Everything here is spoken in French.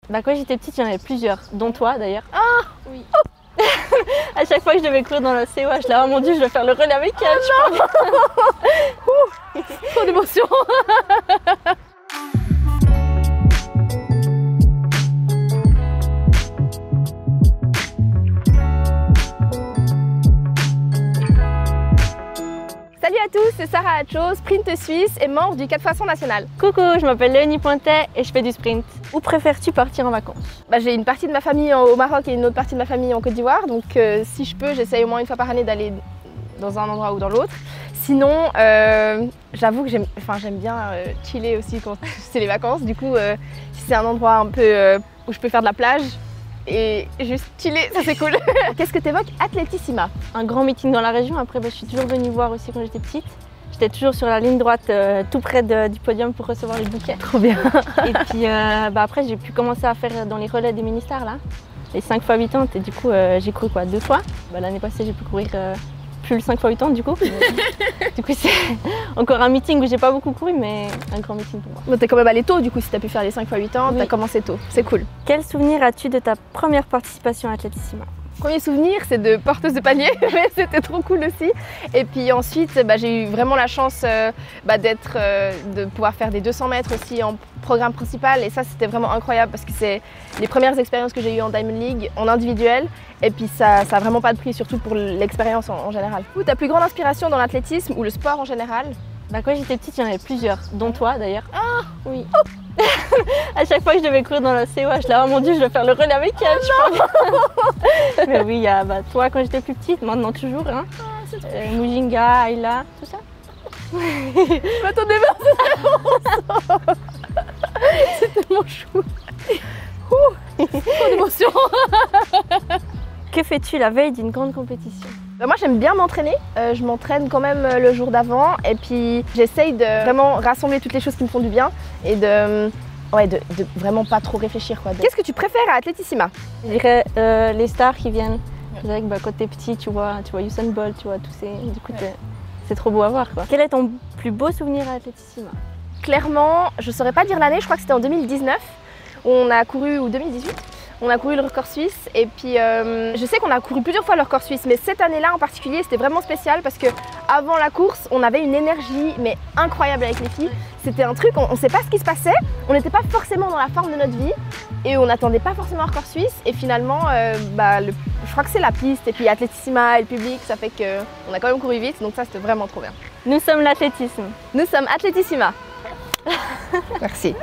Bah quand j'étais petite, j'en avais plusieurs, dont toi d'ailleurs. Ah oui. À chaque fois que je devais courir dans la COA, je disais oh mon dieu, je vais faire le relais avec elle. Trop d'émotion. Salut à tous, c'est Sarah Hacho, sprint suisse et membre du 4x100 national. Coucou, je m'appelle Léonie Pointet et je fais du sprint. Où préfères-tu partir en vacances? J'ai une partie de ma famille au Maroc et une autre partie de ma famille en Côte d'Ivoire, donc si je peux, j'essaye au moins une fois par année d'aller dans un endroit ou dans l'autre. Sinon, j'avoue que j'aime bien chiller aussi quand c'est les vacances. Du coup, si c'est un endroit un peu où je peux faire de la plage et juste chiller, ça c'est cool. Qu'est-ce que t'évoques Atletissima? Un grand meeting dans la région. Après, je suis toujours venue voir aussi quand j'étais petite. J'étais toujours sur la ligne droite, tout près du podium pour recevoir les bouquets. Trop bien. Et puis après, j'ai pu commencer à faire dans les relais des mini-stars là, les 5x80. Et du coup, j'ai couru quoi, 2 fois. L'année passée, j'ai pu courir plus le 5x80 du coup. Du coup, c'est encore un meeting où j'ai pas beaucoup couru, mais un grand meeting pour moi. Bon, t'es quand même allé tôt du coup, si t'as pu faire les 5x80, oui. T'as commencé tôt, c'est cool. Quel souvenir as-tu de ta première participation à Atletissima? Premier souvenir, c'est de porteuse de panier, mais c'était trop cool aussi. Et puis ensuite, j'ai eu vraiment la chance de pouvoir faire des 200 mètres aussi en programme principal. Et ça, c'était vraiment incroyable parce que c'est les premières expériences que j'ai eues en Diamond League, en individuel. Et puis ça n'a vraiment pas de prix, surtout pour l'expérience en général. Ta plus grande inspiration dans l'athlétisme ou le sport en général? Quand j'étais petite, j'en avais plusieurs, dont toi d'ailleurs. Ah oui. À chaque fois que je devais courir dans la COA, je disais oh mon dieu, je vais faire le relais avec elle. Mais oui, il y a toi quand j'étais plus petite, maintenant toujours. Hein. Mujinga, Ayla, tout ça. Je m'attendais pas à ça. C'est tellement chou. Trop d'émotion. Que fais-tu la veille d'une grande compétition? Moi j'aime bien m'entraîner, je m'entraîne quand même le jour d'avant et puis j'essaye de vraiment rassembler toutes les choses qui me font du bien et de vraiment pas trop réfléchir. Qu'est-ce que tu préfères à Atletissima? Je dirais les stars qui viennent. Je dirais que quand t'es petit, tu vois Usain Bolt, tu vois tous ces... Du coup, c'est trop beau à voir. Quel est ton plus beau souvenir à Atletissima? Clairement, je saurais pas dire l'année, je crois que c'était en 2019, on a couru, ou 2018. On a couru le record suisse et puis je sais qu'on a couru plusieurs fois le record suisse, mais cette année-là en particulier c'était vraiment spécial parce que avant la course on avait une énergie mais incroyable avec les filles. C'était un truc, on ne sait pas ce qui se passait, on n'était pas forcément dans la forme de notre vie et on n'attendait pas forcément un record suisse et finalement je crois que c'est la piste et puis Atletissima et le public, ça fait qu'on a quand même couru vite, donc ça c'était vraiment trop bien. Nous sommes l'athlétisme. Nous sommes Atletissima. Merci.